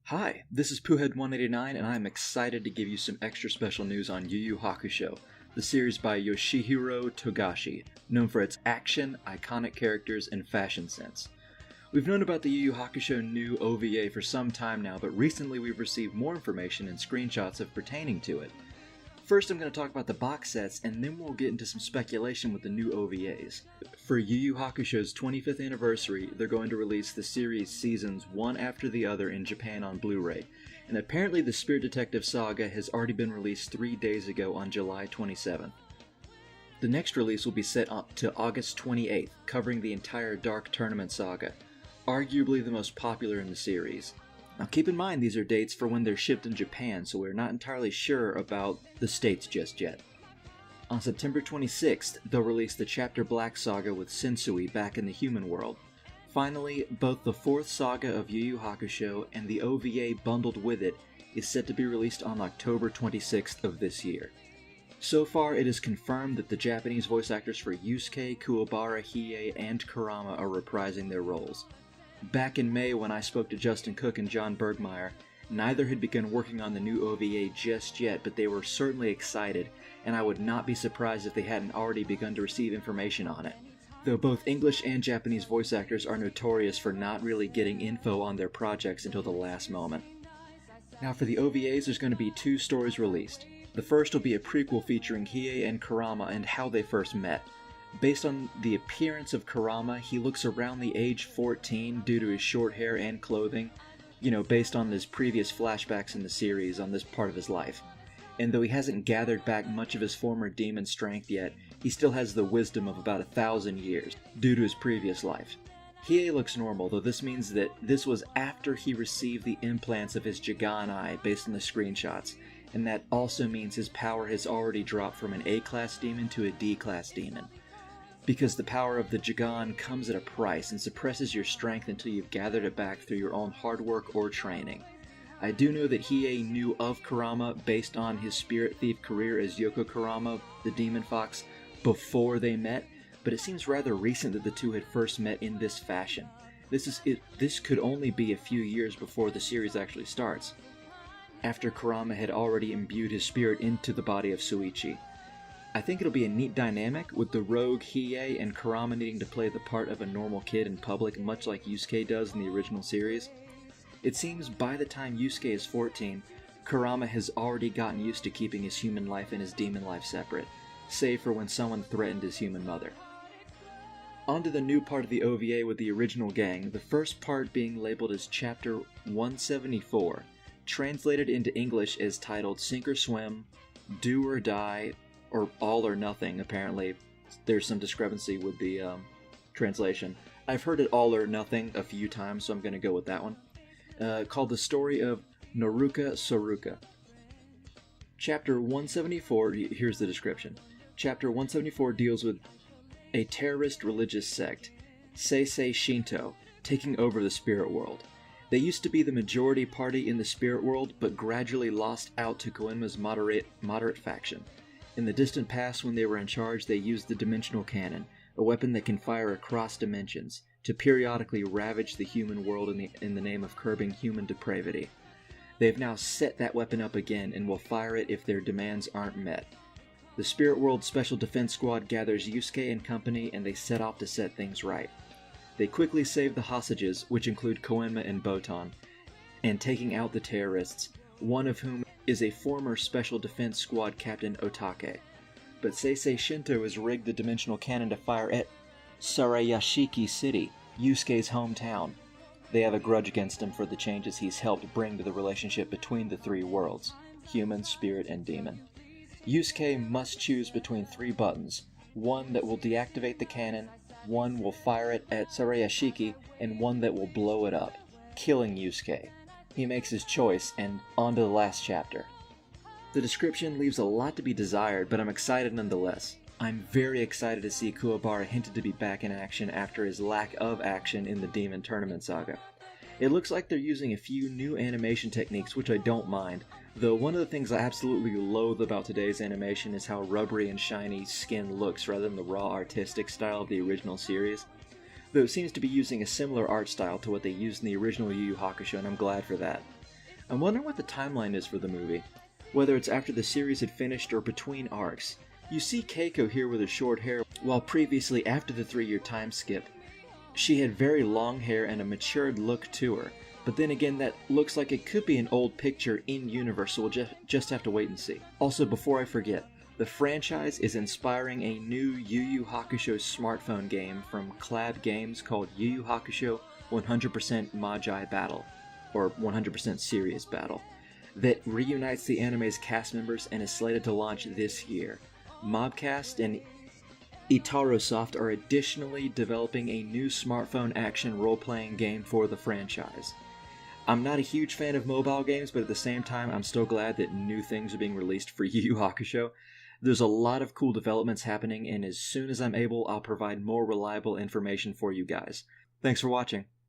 Hi, this is Poohead189 and I'm excited to give you some extra special news on Yu Hakusho, the series by Yoshihiro Togashi, known for its action, iconic characters, and fashion sense. We've known about the Yu Hakusho new OVA for some time now, but recently we've received more information and screenshots of pertaining to it. First I'm going to talk about the box sets, and then we'll get into some speculation with the new OVAs. For Yu Hakusho's 25th anniversary, they're going to release the series seasons one after the other in Japan on Blu Ray, and apparently the Spirit Detective saga has already been released 3 days ago on July 27th. The next release will be set up to August 28th, covering the entire Dark Tournament saga, arguably the most popular in the series. Now keep in mind these are dates for when they're shipped in Japan, so we're not entirely sure about the States just yet. On September 26th, they'll release the Chapter Black saga with Sensui back in the human world. Finally, both the 4th saga of Yu Yu Hakusho and the OVA bundled with it is set to be released on October 26th of this year. So far, it is confirmed that the Japanese voice actors for Yusuke, Kuwabara, Hiei, and Kurama are reprising their roles. Back in May, when I spoke to Justin Cook and John Bergmeyer, neither had begun working on the new OVA just yet, but they were certainly excited, and I would not be surprised if they hadn't already begun to receive information on it. Though both English and Japanese voice actors are notorious for not really getting info on their projects until the last moment. Now for the OVAs, there's going to be 2 stories released. The first will be a prequel featuring Hiei and Kurama and how they first met. Based on the appearance of Kurama, he looks around the age 14 due to his short hair and clothing, based on his previous flashbacks in the series on this part of his life. And though he hasn't gathered back much of his former demon strength yet, he still has the wisdom of about 1,000 years, due to his previous life. Hiei looks normal, though this means that this was after he received the implants of his Jigan Eye based on the screenshots, and that also means his power has already dropped from an A-class demon to a D-class demon. Because the power of the Jigan comes at a price and suppresses your strength until you've gathered it back through your own hard work or training. I do know that Hiei knew of Kurama based on his spirit thief career as Yoko Kurama, the demon fox, before they met, but it seems rather recent that the two had first met in this fashion. This could only be a few years before the series actually starts, after Kurama had already imbued his spirit into the body of Suichi. I think it'll be a neat dynamic, with the rogue Hiei and Kurama needing to play the part of a normal kid in public, much like Yusuke does in the original series. It seems by the time Yusuke is 14, Kurama has already gotten used to keeping his human life and his demon life separate, save for when someone threatened his human mother. On to the new part of the OVA with the original gang, the first part being labeled as Chapter 174, translated into English as titled Sink or Swim, Do or Die, or All or Nothing. Apparently there's some discrepancy with the translation. I've heard it All or Nothing a few times, so I'm going to go with that one. Called The Story of Noruka Soruka. Chapter 174, here's the description. Chapter 174 deals with a terrorist religious sect, Seisei Shinto, taking over the spirit world. They used to be the majority party in the spirit world, but gradually lost out to Koenma's moderate faction. In the distant past, when they were in charge, they used the Dimensional Cannon, a weapon that can fire across dimensions, to periodically ravage the human world in the name of curbing human depravity. They have now set that weapon up again and will fire it if their demands aren't met. The Spirit World Special Defense Squad gathers Yusuke and company, and they set off to set things right. They quickly save the hostages, which include Koenma and Botan, and taking out the terrorists, one of whom is a former Special Defense Squad Captain Otake. But Seisei Shinto has rigged the Dimensional Cannon to fire at Sarayashiki City, Yusuke's hometown. They have a grudge against him for the changes he's helped bring to the relationship between the 3 worlds, human, spirit, and demon. Yusuke must choose between 3 buttons, one that will deactivate the cannon, one will fire it at Sarayashiki, and one that will blow it up, killing Yusuke. He makes his choice, and on to the last chapter. The description leaves a lot to be desired, but I'm excited nonetheless. I'm very excited to see Kuwabara hinted to be back in action after his lack of action in the Demon Tournament saga. It looks like they're using a few new animation techniques, which I don't mind, though one of the things I absolutely loathe about today's animation is how rubbery and shiny skin looks rather than the raw artistic style of the original series. though it seems to be using a similar art style to what they used in the original Yu Yu Hakusho, and I'm glad for that. I'm wondering what the timeline is for the movie, whether it's after the series had finished or between arcs. You see Keiko here with her short hair, while previously after the 3-year time skip, she had very long hair and a matured look to her. But then again, that looks like it could be an old picture in-universe, so we'll just have to wait and see. Also, before I forget, the franchise is inspiring a new Yu Yu Hakusho smartphone game from Clab Games called Yu Yu Hakusho 100% Magi Battle, or 100% Serious Battle, that reunites the anime's cast members and is slated to launch this year. Mobcast and Itarosoft are additionally developing a new smartphone action role-playing game for the franchise. I'm not a huge fan of mobile games, but at the same time, I'm still glad that new things are being released for Yu Yu Hakusho. There's a lot of cool developments happening, and as soon as I'm able, I'll provide more reliable information for you guys. Thanks for watching.